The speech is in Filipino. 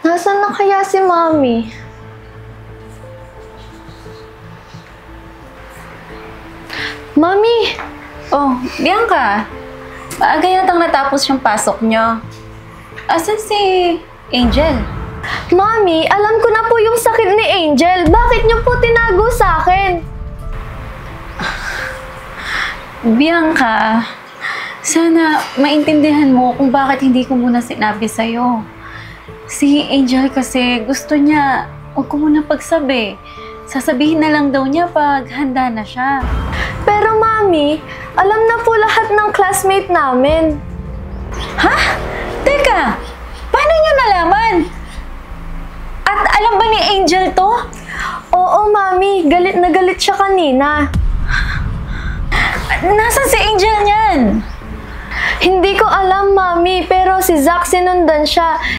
Nasaan na kaya si Mami? Mami! Oh, Bianca. Maaga yatang natapos yung pasok nyo. Asan si Angel? Mami, alam ko na po yung sakit ni Angel. Bakit niyo po tinago sa akin? Bianca, sana maintindihan mo kung bakit hindi ko muna sinabi sa'yo. Si Angel kasi gusto niya, huwag ko muna pagsabi. Sasabihin na lang daw niya pag handa na siya. Pero Mami, alam na po lahat ng classmate namin. Ha? Teka, paano niya nalaman? At alam ba ni Angel to? Oo, Mami. Galit na galit siya kanina. Nasaan si Angel niyan? Hindi ko alam, Mami, pero si Zach sinundan siya.